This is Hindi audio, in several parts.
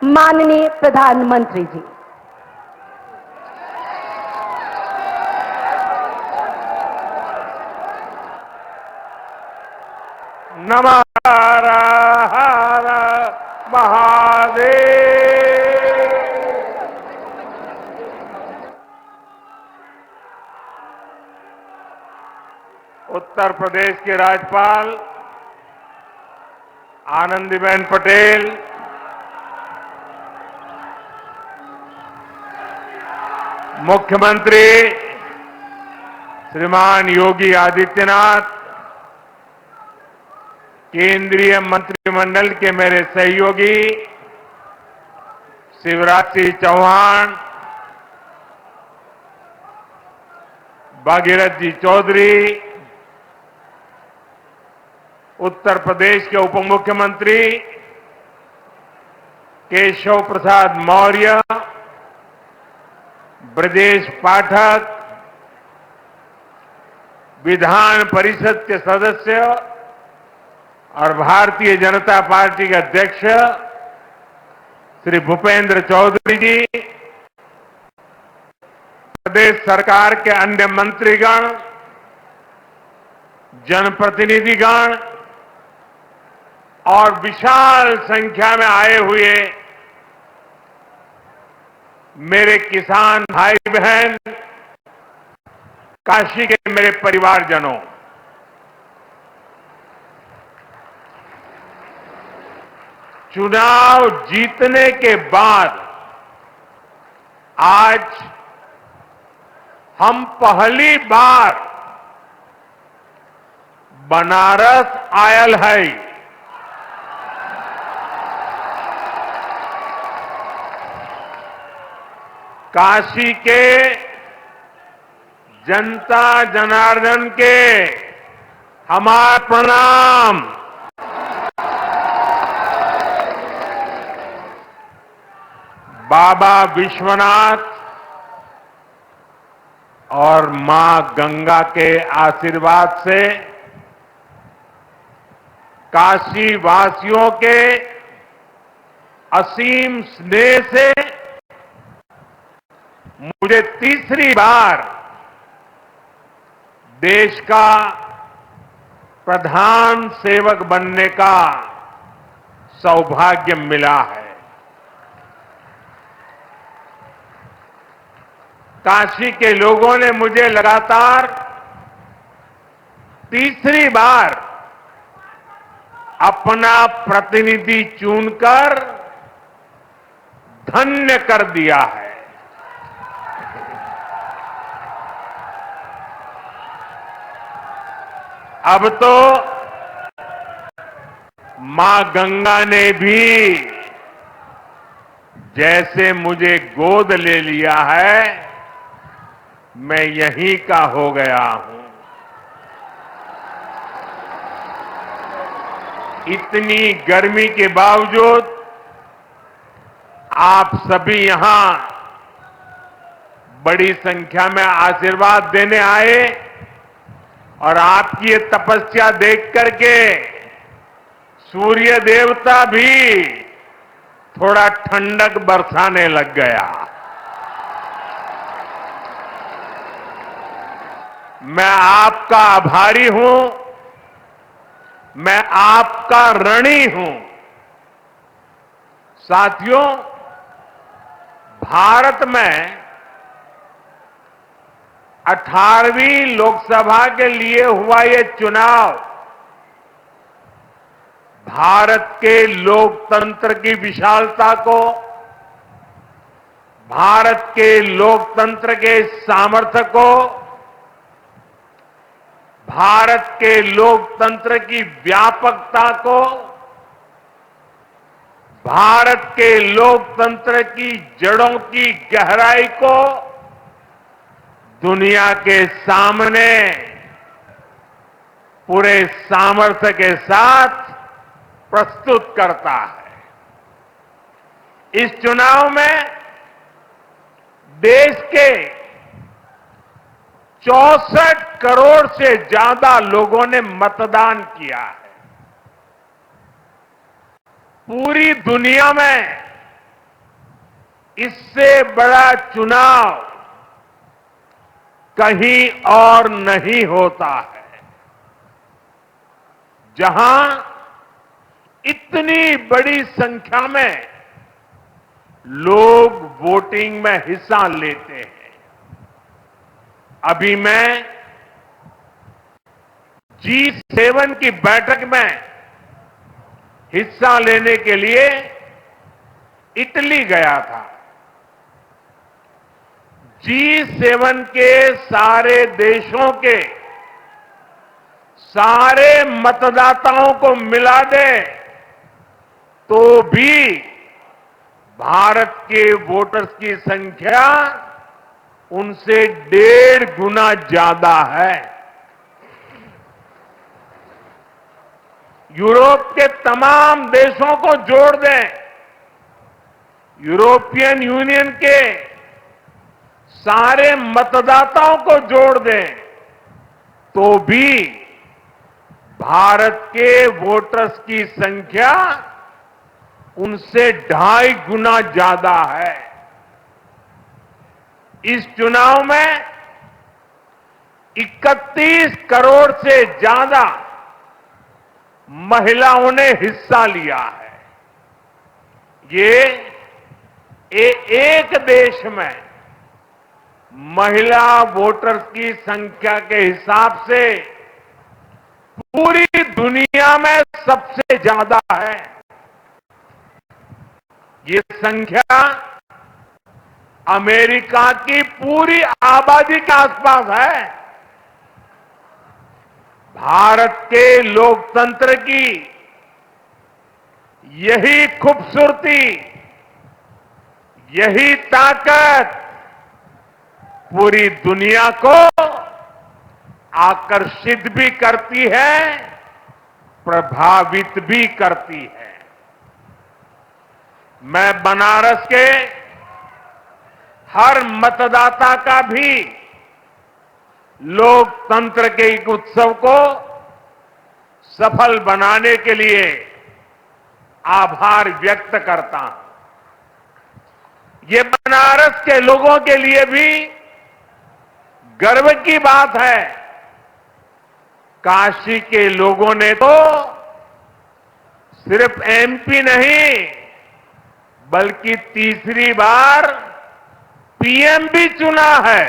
माननीय प्रधानमंत्री जी, नमः हर महादेव। उत्तर प्रदेश के राज्यपाल आनंदीबेन पटेल, मुख्यमंत्री श्रीमान योगी आदित्यनाथ, केंद्रीय मंत्रिमंडल के मेरे सहयोगी शिवराज सिंह चौहान, भागीरथ जी चौधरी, उत्तर प्रदेश के उप मुख्यमंत्री केशव प्रसाद मौर्य, ब्रजेश पाठक, विधान परिषद के सदस्य और भारतीय जनता पार्टी के अध्यक्ष श्री भूपेंद्र चौधरी जी, प्रदेश सरकार के अन्य मंत्रीगण, जनप्रतिनिधिगण और विशाल संख्या में आए हुए मेरे किसान भाई बहन, काशी के मेरे परिवारजनों, चुनाव जीतने के बाद आज हम पहली बार बनारस आयल है। काशी के जनता जनार्दन के हमारा प्रणाम। बाबा विश्वनाथ और मां गंगा के आशीर्वाद से काशी वासियों के असीम स्नेह से मुझे तीसरी बार देश का प्रधान सेवक बनने का सौभाग्य मिला है। काशी के लोगों ने मुझे लगातार तीसरी बार अपना प्रतिनिधि चुनकर धन्य कर दिया है। अब तो मां गंगा ने भी जैसे मुझे गोद ले लिया है, मैं यहीं का हो गया हूं। इतनी गर्मी के बावजूद आप सभी यहां बड़ी संख्या में आशीर्वाद देने आए और आपकी ये तपस्या देख करके सूर्य देवता भी थोड़ा ठंडक बरसाने लग गया। मैं आपका आभारी हूं, मैं आपका ऋणी हूं। साथियों, भारत में 18वीं लोकसभा के लिए हुआ ये चुनाव भारत के लोकतंत्र की विशालता को, भारत के लोकतंत्र के सामर्थ्य को, भारत के लोकतंत्र की व्यापकता को, भारत के लोकतंत्र की जड़ों की गहराई को दुनिया के सामने पूरे सामर्थ्य के साथ प्रस्तुत करता है। इस चुनाव में देश के 64 करोड़ से ज्यादा लोगों ने मतदान किया है। पूरी दुनिया में इससे बड़ा चुनाव कहीं और नहीं होता है, जहां इतनी बड़ी संख्या में लोग वोटिंग में हिस्सा लेते हैं। अभी मैं G7 की बैठक में हिस्सा लेने के लिए इटली गया था। G7 के सारे देशों के सारे मतदाताओं को मिला दे तो भी भारत के वोटर्स की संख्या उनसे 1.5 गुना ज्यादा है। यूरोप के तमाम देशों को जोड़ दें, यूरोपियन यूनियन के सारे मतदाताओं को जोड़ दें तो भी भारत के वोटर्स की संख्या उनसे 2.5 गुना ज्यादा है। इस चुनाव में 31 करोड़ से ज्यादा महिलाओं ने हिस्सा लिया है। ये एक देश में महिला वोटर्स की संख्या के हिसाब से पूरी दुनिया में सबसे ज्यादा है। ये संख्या अमेरिका की पूरी आबादी के आसपास है। भारत के लोकतंत्र की यही खूबसूरती, यही ताकत पूरी दुनिया को आकर्षित भी करती है, प्रभावित भी करती है। मैं बनारस के हर मतदाता का भी लोकतंत्र के एक उत्सव को सफल बनाने के लिए आभार व्यक्त करता हूं। ये बनारस के लोगों के लिए भी गर्व की बात है। काशी के लोगों ने तो सिर्फ एमपी नहीं बल्कि तीसरी बार पीएम भी चुना है।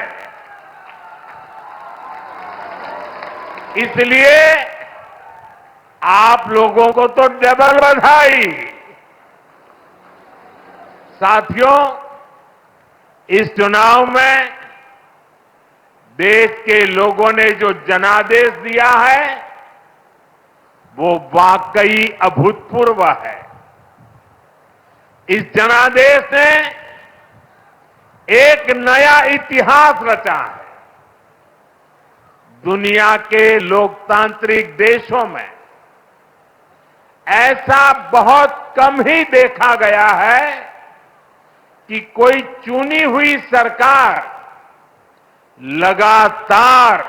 इसलिए आप लोगों को तो डबल बधाई। साथियों, इस चुनाव में देश के लोगों ने जो जनादेश दिया है वो वाकई अभूतपूर्व है। इस जनादेश ने एक नया इतिहास रचा है। दुनिया के लोकतांत्रिक देशों में ऐसा बहुत कम ही देखा गया है कि कोई चुनी हुई सरकार लगातार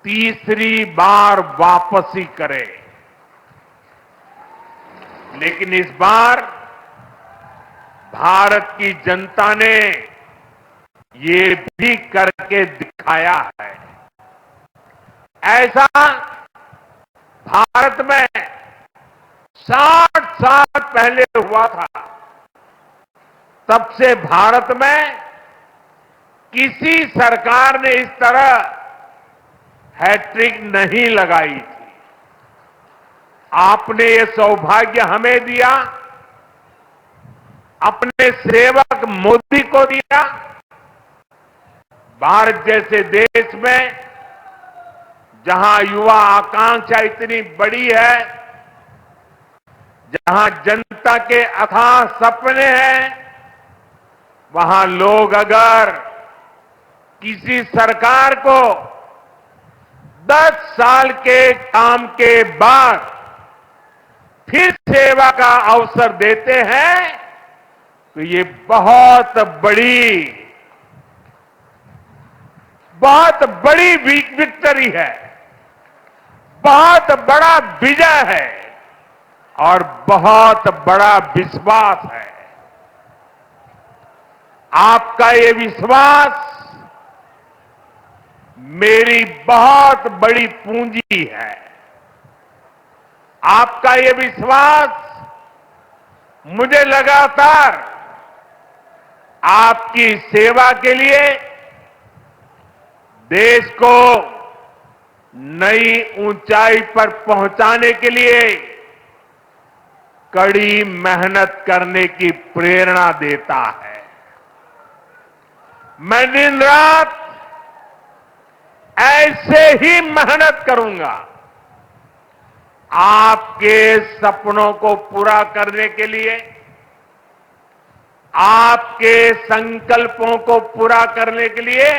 तीसरी बार वापसी करे। लेकिन इस बार भारत की जनता ने ये भी करके दिखाया है। ऐसा भारत में 60 साल पहले हुआ था। तब से भारत में किसी सरकार ने इस तरह हैट्रिक नहीं लगाई थी। आपने ये सौभाग्य हमें दिया, अपने सेवक मोदी को दिया। भारत जैसे देश में जहां युवा आकांक्षा इतनी बड़ी है, जहां जनता के अथाह सपने हैं, वहां लोग अगर किसी सरकार को 10 साल के काम के बाद फिर सेवा का अवसर देते हैं तो ये बहुत बड़ी विक्ट्री है, बहुत बड़ा विजय है और बहुत बड़ा विश्वास है। आपका ये विश्वास मेरी बहुत बड़ी पूंजी है। आपका ये विश्वास मुझे लगातार आपकी सेवा के लिए देश को नई ऊंचाई पर पहुंचाने के लिए कड़ी मेहनत करने की प्रेरणा देता है। मैं दिन रात ऐसे ही मेहनत करूंगा आपके सपनों को पूरा करने के लिए, आपके संकल्पों को पूरा करने के लिए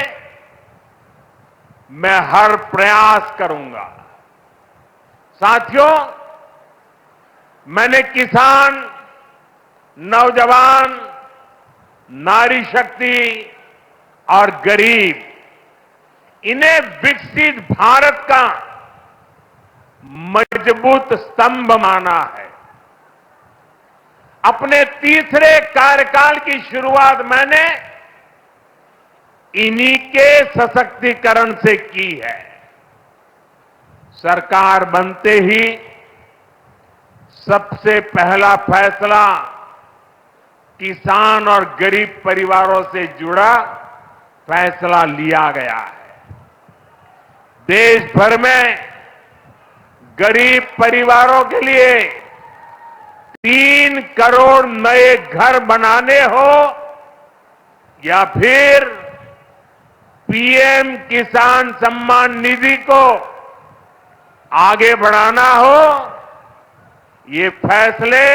मैं हर प्रयास करूंगा। साथियों, मैंने किसान, नौजवान, नारी शक्ति और गरीब, इन्हें विकसित भारत का मजबूत स्तंभ माना है। अपने तीसरे कार्यकाल की शुरुआत मैंने इन्हीं के सशक्तिकरण से की है। सरकार बनते ही सबसे पहला फैसला किसान और गरीब परिवारों से जुड़ा फैसला लिया गया है। देश भर में गरीब परिवारों के लिए 3 करोड़ नए घर बनाने हो या फिर पीएम किसान सम्मान निधि को आगे बढ़ाना हो, ये फैसले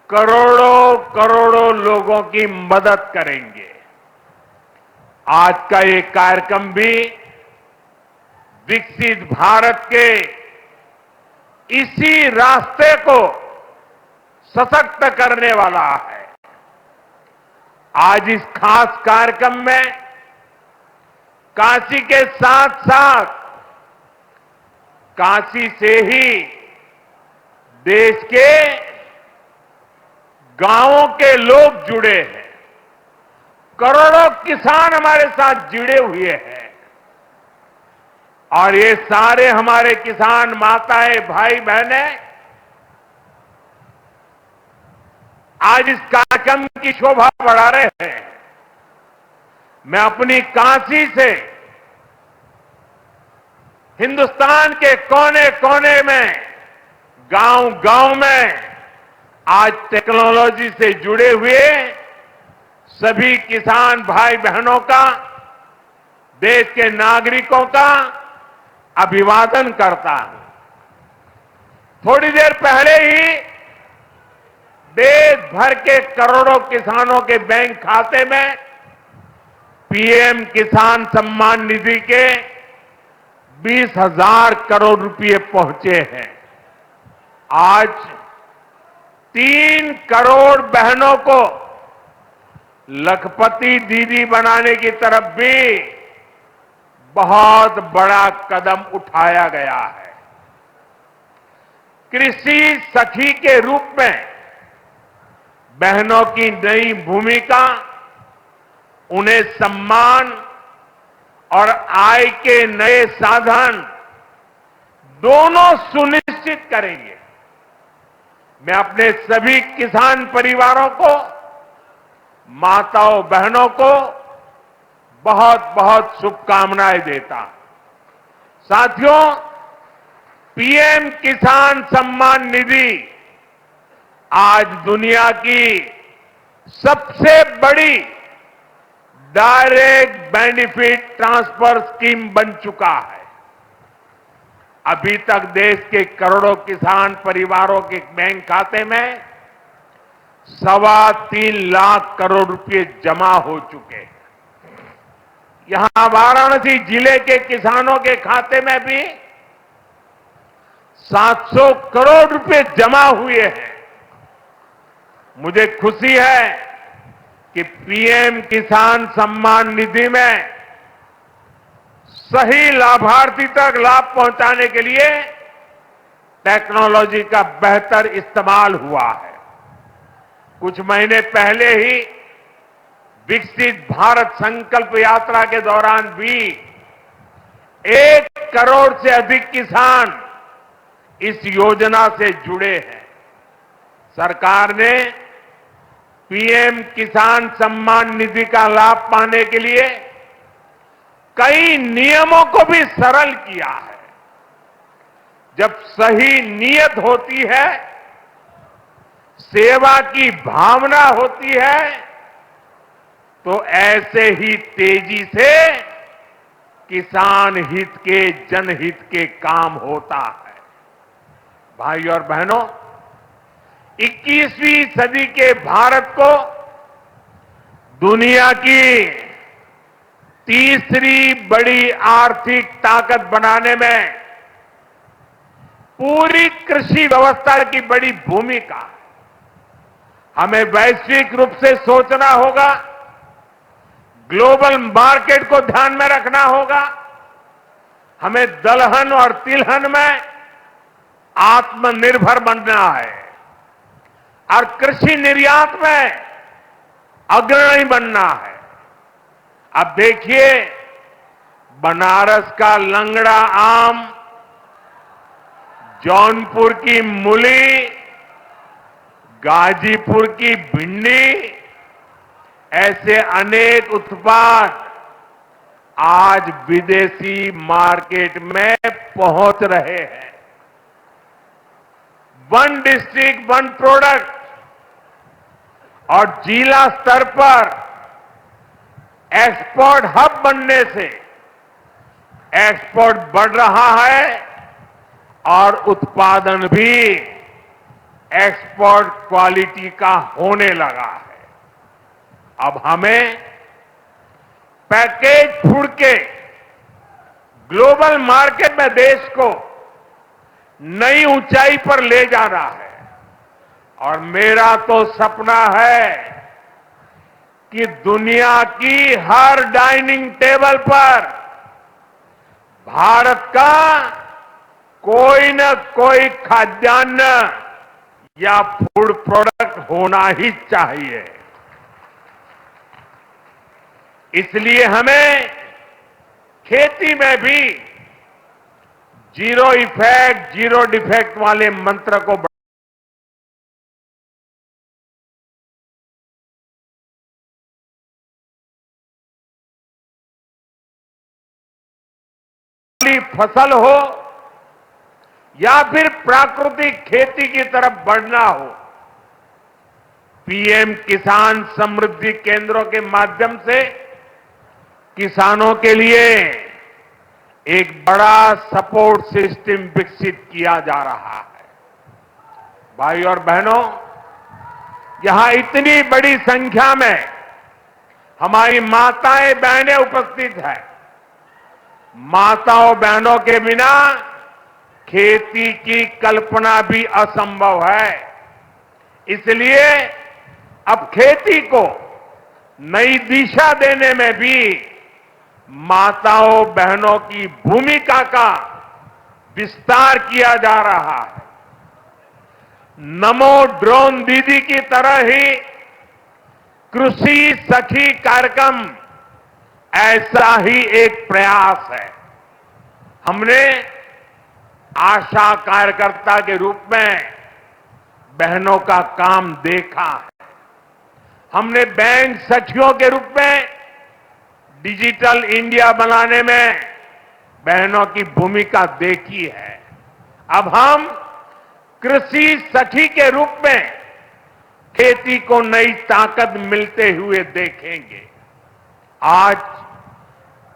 करोड़ों करोड़ों लोगों की मदद करेंगे। आज का ये कार्यक्रम भी विकसित भारत के इसी रास्ते को सशक्त करने वाला है। आज इस खास कार्यक्रम में काशी के साथ साथ काशी से ही देश के गांवों के लोग जुड़े हैं। करोड़ों किसान हमारे साथ जुड़े हुए हैं और ये सारे हमारे किसान माताएं, भाई बहनें आज इस कार्यक्रम की शोभा बढ़ा रहे हैं। मैं अपनी काशी से हिंदुस्तान के कोने कोने में, गांव गांव में आज टेक्नोलॉजी से जुड़े हुए सभी किसान भाई बहनों का, देश के नागरिकों का अभिवादन करता हूं। थोड़ी देर पहले ही देश भर के करोड़ों किसानों के बैंक खाते में पीएम किसान सम्मान निधि के 20,000 करोड़ रुपए पहुंचे हैं। आज 3 करोड़ बहनों को लखपति दीदी बनाने की तरफ भी बहुत बड़ा कदम उठाया गया है। कृषि सखी के रूप में बहनों की नई भूमिका उन्हें सम्मान और आय के नए साधन दोनों सुनिश्चित करेंगे। मैं अपने सभी किसान परिवारों को, माताओं बहनों को बहुत बहुत शुभकामनाएं देता हूं। साथियों, पीएम किसान सम्मान निधि आज दुनिया की सबसे बड़ी डायरेक्ट बेनिफिट ट्रांसफर स्कीम बन चुका है। अभी तक देश के करोड़ों किसान परिवारों के बैंक खाते में 3.25 लाख करोड़ रुपए जमा हो चुके हैं। यहां वाराणसी जिले के किसानों के खाते में भी 700 करोड़ रुपए जमा हुए हैं। मुझे खुशी है कि पीएम किसान सम्मान निधि में सही लाभार्थी तक लाभ पहुंचाने के लिए टेक्नोलॉजी का बेहतर इस्तेमाल हुआ है। कुछ महीने पहले ही विकसित भारत संकल्प यात्रा के दौरान भी 1 करोड़ से अधिक किसान इस योजना से जुड़े हैं। सरकार ने पीएम किसान सम्मान निधि का लाभ पाने के लिए कई नियमों को भी सरल किया है। जब सही नीयत होती है, सेवा की भावना होती है, तो ऐसे ही तेजी से किसान हित के, जनहित के काम होता है। भाई और बहनों, 21वीं सदी के भारत को दुनिया की तीसरी बड़ी आर्थिक ताकत बनाने में पूरी कृषि व्यवस्था की बड़ी भूमिका है। हमें वैश्विक रूप से सोचना होगा, ग्लोबल मार्केट को ध्यान में रखना होगा। हमें दलहन और तिलहन में आत्मनिर्भर बनना है और कृषि निर्यात में अग्रणी बनना है। अब देखिए, बनारस का लंगड़ा आम, जौनपुर की मूली, गाजीपुर की भिंडी, ऐसे अनेक उत्पाद आज विदेशी मार्केट में पहुंच रहे हैं। वन डिस्ट्रिक्ट वन प्रोडक्ट और जिला स्तर पर एक्सपोर्ट हब बनने से एक्सपोर्ट बढ़ रहा है और उत्पादन भी एक्सपोर्ट क्वालिटी का होने लगा है। अब हमें पैकेज फूड के ग्लोबल मार्केट में देश को नई ऊंचाई पर ले जाना है और मेरा तो सपना है कि दुनिया की हर डाइनिंग टेबल पर भारत का कोई न कोई खाद्यान्न या फूड प्रोडक्ट होना ही चाहिए। इसलिए हमें खेती में भी जीरो इफेक्ट, जीरो डिफेक्ट वाले मंत्र को फसल हो या फिर प्राकृतिक खेती की तरफ बढ़ना हो, पीएम किसान समृद्धि केंद्रों के माध्यम से किसानों के लिए एक बड़ा सपोर्ट सिस्टम विकसित किया जा रहा है। भाई और बहनों, यहां इतनी बड़ी संख्या में हमारी माताएं बहनें उपस्थित हैं। माताओं बहनों के बिना खेती की कल्पना भी असंभव है। इसलिए अब खेती को नई दिशा देने में भी माताओं बहनों की भूमिका का विस्तार किया जा रहा है। नमो ड्रोन दीदी की तरह ही कृषि सखी कार्यक्रम ऐसा ही एक प्रयास है। हमने आशा कार्यकर्ता के रूप में बहनों का काम देखा है। हमने बैंक सखियों के रूप में डिजिटल इंडिया बनाने में बहनों की भूमिका देखी है। अब हम कृषि सखी के रूप में खेती को नई ताकत मिलते हुए देखेंगे। आज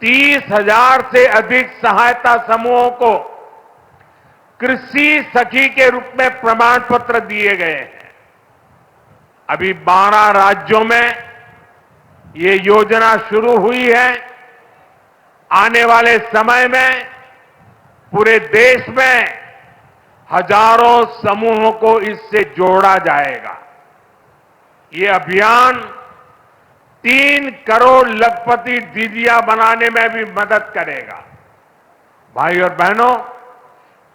30,000 से अधिक सहायता समूहों को कृषि सखी के रूप में प्रमाण पत्र दिए गए हैं। अभी 12 राज्यों में ये योजना शुरू हुई है। आने वाले समय में पूरे देश में हजारों समूहों को इससे जोड़ा जाएगा। ये अभियान 3 करोड़ लखपति दीदियां बनाने में भी मदद करेगा। भाई और बहनों,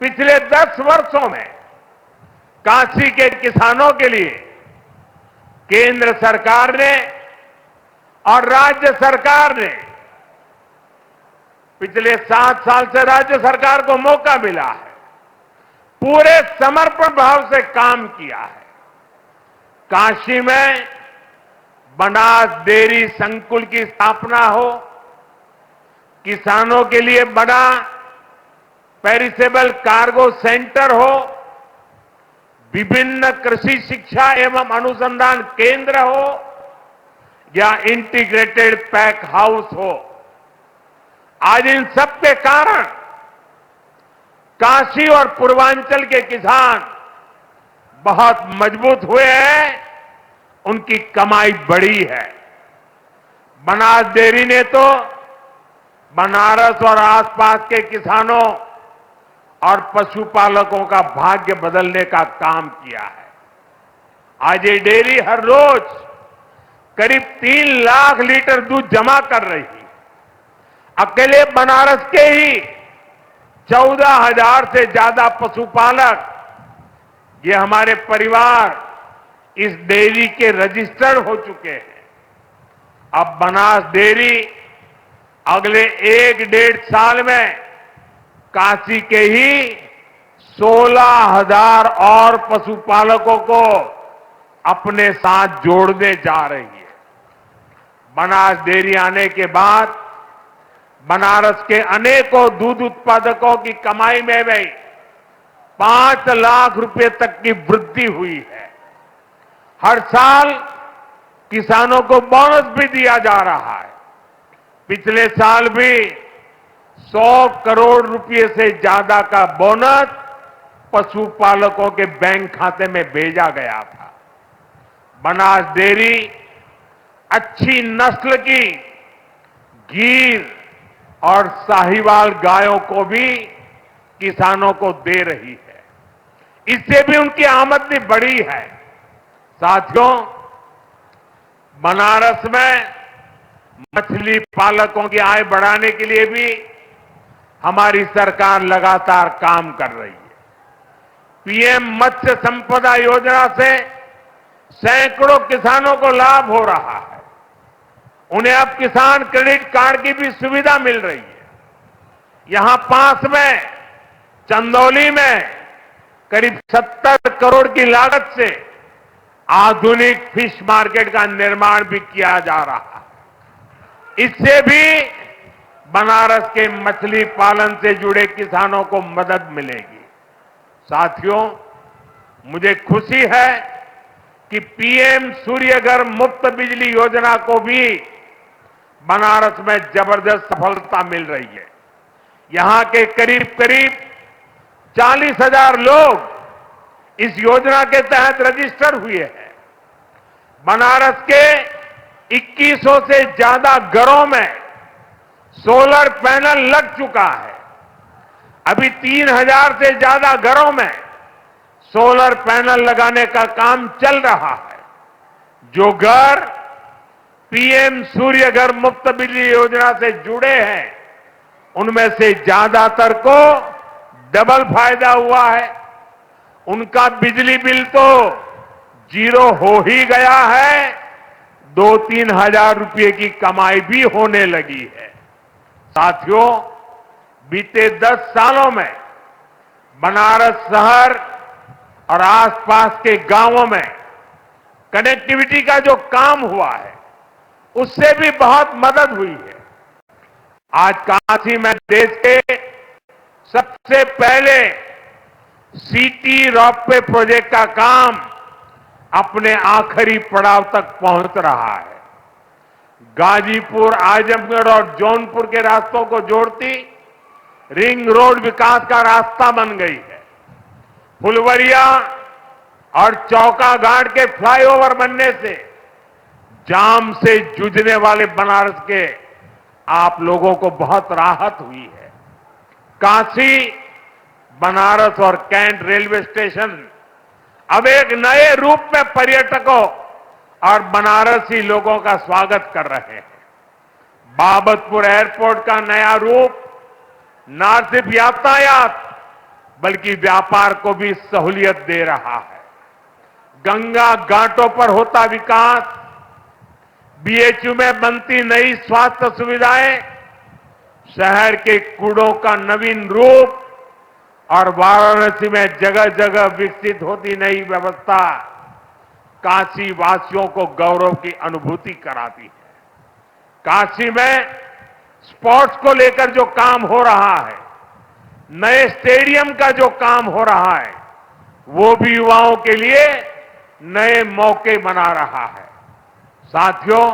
पिछले 10 वर्षों में काशी के किसानों के लिए केंद्र सरकार ने और राज्य सरकार ने पिछले 7 साल से राज्य सरकार को मौका मिला है, पूरे समर्पण भाव से काम किया है। काशी में बनास डेयरी संकुल की स्थापना हो, किसानों के लिए बड़ा पेरिसेबल कार्गो सेंटर हो, विभिन्न कृषि शिक्षा एवं अनुसंधान केंद्र हो या इंटीग्रेटेड पैक हाउस हो, आज इन सब के कारण काशी और पूर्वांचल के किसान बहुत मजबूत हुए हैं, उनकी कमाई बढ़ी है। बनास डेयरी ने तो बनारस और आसपास के किसानों और पशुपालकों का भाग्य बदलने का काम किया है। आज ये डेयरी हर रोज करीब 3 लाख लीटर दूध जमा कर रही है। अकेले बनारस के ही 14,000 से ज्यादा पशुपालक, ये हमारे परिवार इस डेयरी के रजिस्टर्ड हो चुके हैं। अब बनास डेयरी अगले 1-1.5 साल में काशी के ही 16,000 और पशुपालकों को अपने साथ जोड़ने जा रही है। बनास डेयरी आने के बाद बनारस के अनेकों दूध उत्पादकों की कमाई में भी 5 लाख रुपए तक की वृद्धि हुई है। हर साल किसानों को बोनस भी दिया जा रहा है। पिछले साल भी 100 करोड़ रुपए से ज्यादा का बोनस पशुपालकों के बैंक खाते में भेजा गया था। बनास डेयरी अच्छी नस्ल की गीर और साहिवाल गायों को भी किसानों को दे रही है। इससे भी उनकी आमदनी बढ़ी है। साथियों, बनारस में मछली पालकों की आय बढ़ाने के लिए भी हमारी सरकार लगातार काम कर रही है। पीएम मत्स्य संपदा योजना से सैकड़ों किसानों को लाभ हो रहा है। उन्हें अब किसान क्रेडिट कार्ड की भी सुविधा मिल रही है। यहां पास में चंदौली में करीब 70 करोड़ की लागत से आधुनिक फिश मार्केट का निर्माण भी किया जा रहा है। इससे भी बनारस के मछली पालन से जुड़े किसानों को मदद मिलेगी। साथियों, मुझे खुशी है कि पीएम सूर्यघर मुफ्त बिजली योजना को भी बनारस में जबरदस्त सफलता मिल रही है। यहां के करीब 40,000 लोग इस योजना के तहत रजिस्टर हुए हैं। बनारस के 2100 से ज्यादा घरों में सोलर पैनल लग चुका है। अभी 3,000 से ज्यादा घरों में सोलर पैनल लगाने का काम चल रहा है। जो घर पीएम सूर्यघर मुफ्त बिजली योजना से जुड़े हैं, उनमें से ज्यादातर को डबल फायदा हुआ है। उनका बिजली बिल तो 0 हो ही गया है, 2-3 हजार रुपए की कमाई भी होने लगी है। साथियों, बीते 10 सालों में बनारस शहर और आसपास के गांवों में कनेक्टिविटी का जो काम हुआ है, उससे भी बहुत मदद हुई है। आज काशी में देश के सबसे पहले सिटी रोपवे प्रोजेक्ट का काम अपने आखिरी पड़ाव तक पहुंच रहा है। गाजीपुर, आजमगढ़ और जौनपुर के रास्तों को जोड़ती रिंग रोड विकास का रास्ता बन गई है। फुलवरिया और चौका घाट के फ्लाईओवर बनने से जाम से जूझने वाले बनारस के आप लोगों को बहुत राहत हुई है। काशी, बनारस और कैंट रेलवे स्टेशन अब एक नए रूप में पर्यटकों और बनारसी लोगों का स्वागत कर रहे हैं। बाबतपुर एयरपोर्ट का नया रूप न सिर्फ यातायात बल्कि व्यापार को भी सहूलियत दे रहा है। गंगा घाटों पर होता विकास बीएचयू में बनती नई स्वास्थ्य सुविधाएं, शहर के कूड़ों का नवीन रूप और वाराणसी में जगह जगह विकसित होती नई व्यवस्था काशी वासियों को गौरव की अनुभूति कराती है। काशी में स्पोर्ट्स को लेकर जो काम हो रहा है, नए स्टेडियम का जो काम हो रहा है, वो भी युवाओं के लिए नए मौके बना रहा है। साथियों,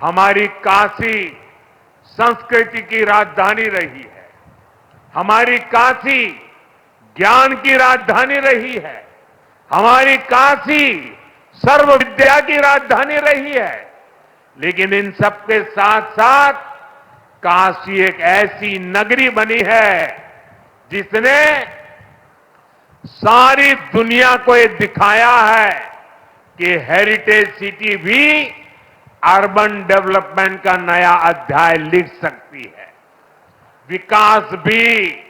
हमारी काशी संस्कृति की राजधानी रही है। हमारी काशी ज्ञान की राजधानी रही है। हमारी काशी सर्व विद्या की राजधानी रही है। लेकिन इन सबके साथ साथ काशी एक ऐसी नगरी बनी है जिसने सारी दुनिया को ये दिखाया है कि हेरिटेज सिटी भी अर्बन डेवलपमेंट का नया अध्याय लिख सकती है। विकास भी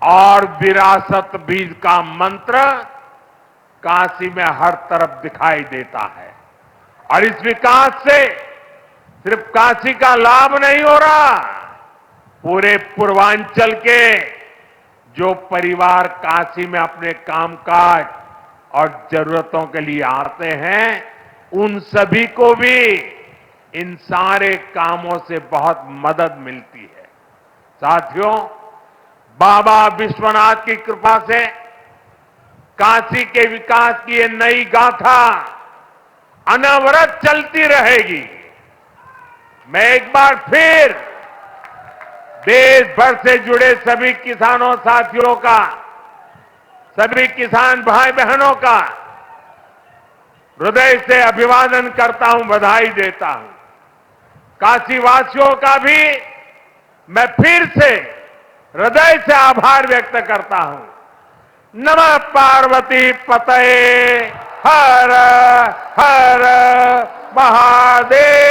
और विरासत भी का मंत्र काशी में हर तरफ दिखाई देता है। और इस विकास से सिर्फ काशी का लाभ नहीं हो रहा, पूरे पूर्वांचल के जो परिवार काशी में अपने कामकाज और जरूरतों के लिए आते हैं, उन सभी को भी इन सारे कामों से बहुत मदद मिलती है। साथियों, बाबा विश्वनाथ की कृपा से काशी के विकास की ये नई गाथा अनवरत चलती रहेगी। मैं एक बार फिर देश भर से जुड़े सभी किसानों साथियों का, सभी किसान भाई बहनों का हृदय से अभिवादन करता हूं, बधाई देता हूं। काशी वासियों का भी मैं फिर से हृदय से आभार व्यक्त करता हूं। नमः पार्वती पतये हर हर महादेव।